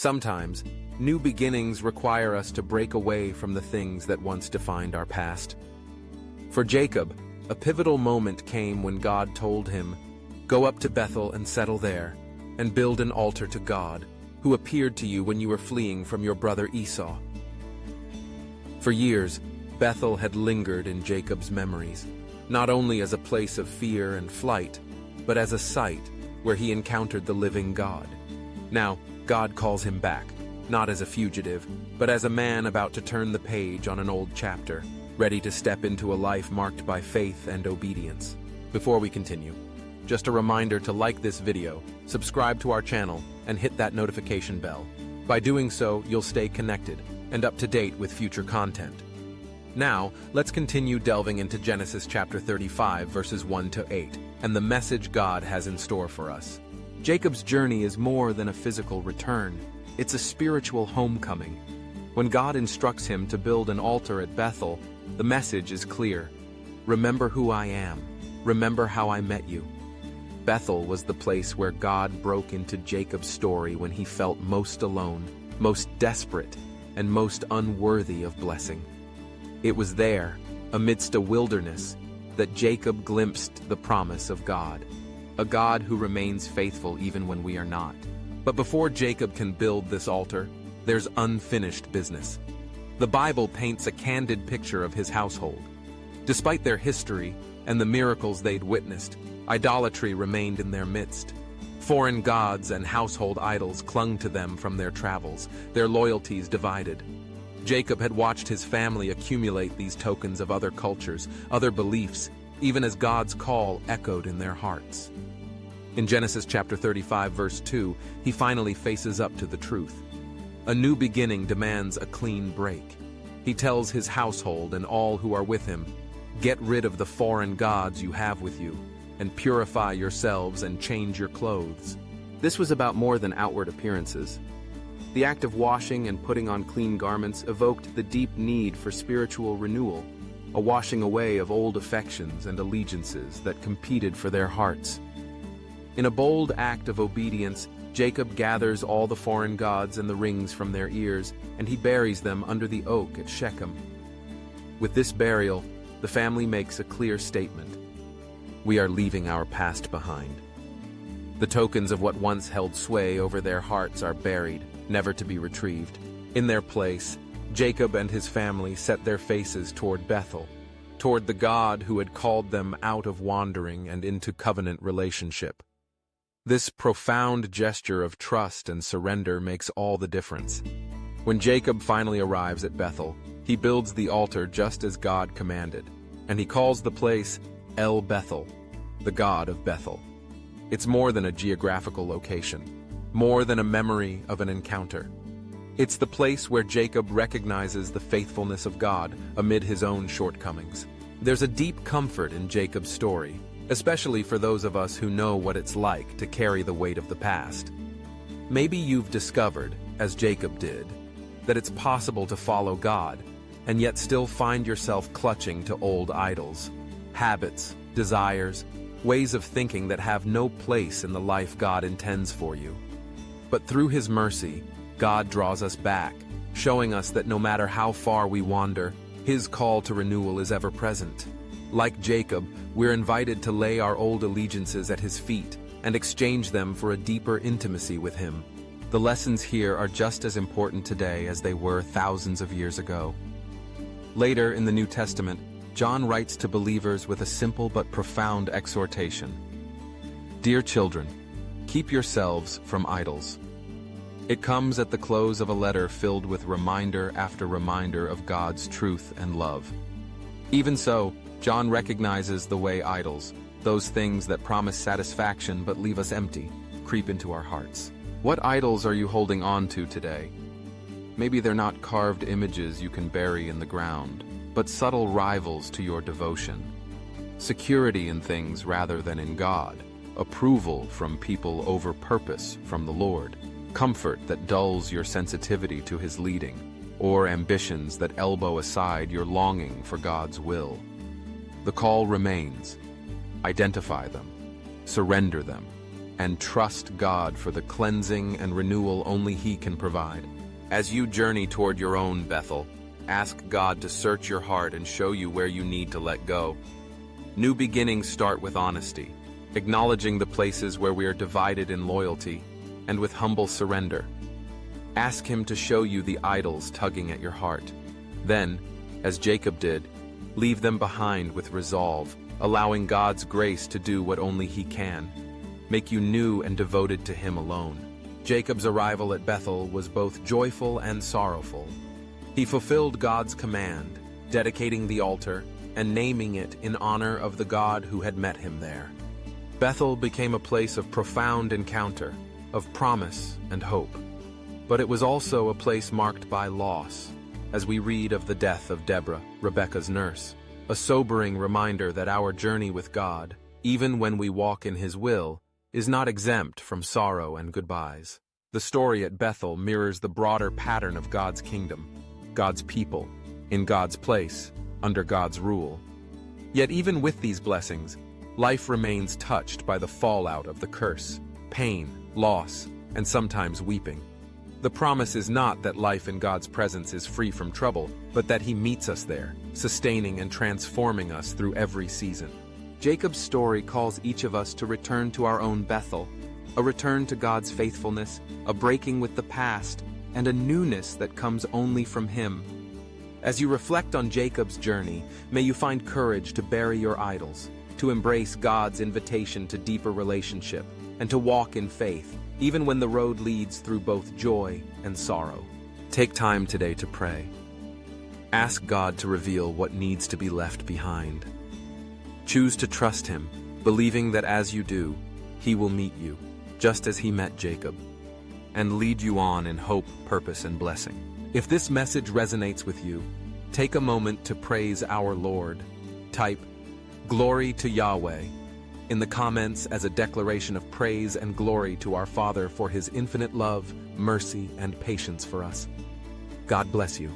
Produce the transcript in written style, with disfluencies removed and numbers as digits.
Sometimes, new beginnings require us to break away from the things that once defined our past. For Jacob, a pivotal moment came when God told him, "Go up to Bethel and settle there, and build an altar to God, who appeared to you when you were fleeing from your brother Esau." For years, Bethel had lingered in Jacob's memories, not only as a place of fear and flight, but as a site where he encountered the living God. Now, God calls him back, not as a fugitive, but as a man about to turn the page on an old chapter, ready to step into a life marked by faith and obedience. Before we continue, just a reminder to like this video, subscribe to our channel, and hit that notification bell. By doing so, you'll stay connected and up to date with future content. Now, let's continue delving into Genesis chapter 35, verses 1 to 8, and the message God has in store for us. Jacob's journey is more than a physical return. It's a spiritual homecoming. When God instructs him to build an altar at Bethel, the message is clear. Remember who I am. Remember how I met you. Bethel was the place where God broke into Jacob's story when he felt most alone, most desperate, and most unworthy of blessing. It was there, amidst a wilderness, that Jacob glimpsed the promise of God, a God who remains faithful even when we are not. But before Jacob can build this altar, there's unfinished business. The Bible paints a candid picture of his household. Despite their history and the miracles they'd witnessed, idolatry remained in their midst. Foreign gods and household idols clung to them from their travels, their loyalties divided. Jacob had watched his family accumulate these tokens of other cultures, other beliefs, even as God's call echoed in their hearts. In Genesis chapter 35, verse 2, he finally faces up to the truth. A new beginning demands a clean break. He tells his household and all who are with him, "Get rid of the foreign gods you have with you, and purify yourselves and change your clothes." This was about more than outward appearances. The act of washing and putting on clean garments evoked the deep need for spiritual renewal, a washing away of old affections and allegiances that competed for their hearts. In a bold act of obedience, Jacob gathers all the foreign gods and the rings from their ears, and he buries them under the oak at Shechem. With this burial, the family makes a clear statement. We are leaving our past behind. The tokens of what once held sway over their hearts are buried, never to be retrieved. In their place, Jacob and his family set their faces toward Bethel, toward the God who had called them out of wandering and into covenant relationship. This profound gesture of trust and surrender makes all the difference. When Jacob finally arrives at Bethel, he builds the altar just as God commanded, and he calls the place ElBethel, the God of Bethel. It's more than a geographical location, more than a memory of an encounter. It's the place where Jacob recognizes the faithfulness of God amid his own shortcomings. There's a deep comfort in Jacob's story, especially for those of us who know what it's like to carry the weight of the past. Maybe you've discovered, as Jacob did, that it's possible to follow God and yet still find yourself clutching to old idols, habits, desires, ways of thinking that have no place in the life God intends for you. But through His mercy, God draws us back, showing us that no matter how far we wander, His call to renewal is ever present. Like Jacob, we're invited to lay our old allegiances at His feet and exchange them for a deeper intimacy with Him. The lessons here are just as important today as they were thousands of years ago. Later in the New Testament, John writes to believers with a simple but profound exhortation. Dear children, keep yourselves from idols. It comes at the close of a letter filled with reminder after reminder of God's truth and love. Even so, John recognizes the way idols, those things that promise satisfaction but leave us empty, creep into our hearts. What idols are you holding on to today? Maybe they're not carved images you can bury in the ground, but subtle rivals to your devotion. Security in things rather than in God, approval from people over purpose from the Lord, comfort that dulls your sensitivity to His leading, or ambitions that elbow aside your longing for God's will. The call remains. Identify them, surrender them, and trust God for the cleansing and renewal only He can provide. As you journey toward your own Bethel, ask God to search your heart and show you where you need to let go. New beginnings start with honesty, acknowledging the places where we are divided in loyalty, and with humble surrender. Ask Him to show you the idols tugging at your heart. Then, as Jacob did, leave them behind with resolve, allowing God's grace to do what only He can, make you new and devoted to Him alone. Jacob's arrival at Bethel was both joyful and sorrowful. He fulfilled God's command, dedicating the altar and naming it in honor of the God who had met him there. Bethel became a place of profound encounter, of promise and hope. But it was also a place marked by loss, as we read of the death of Deborah, Rebekah's nurse, a sobering reminder that our journey with God, even when we walk in His will, is not exempt from sorrow and goodbyes. The story at Bethel mirrors the broader pattern of God's kingdom, God's people, in God's place, under God's rule. Yet even with these blessings, life remains touched by the fallout of the curse, pain, loss, and sometimes weeping. The promise is not that life in God's presence is free from trouble, but that He meets us there, sustaining and transforming us through every season. Jacob's story calls each of us to return to our own Bethel, a return to God's faithfulness, a breaking with the past, and a newness that comes only from Him. As you reflect on Jacob's journey, may you find courage to bury your idols, to embrace God's invitation to deeper relationship, and to walk in faith, even when the road leads through both joy and sorrow. Take time today to pray. Ask God to reveal what needs to be left behind. Choose to trust Him, believing that as you do, He will meet you, just as He met Jacob, and lead you on in hope, purpose, and blessing. If this message resonates with you, take a moment to praise our Lord. Type, "Glory to Yahweh," in the comments as a declaration of praise and glory to our Father for His infinite love, mercy, and patience for us. God bless you.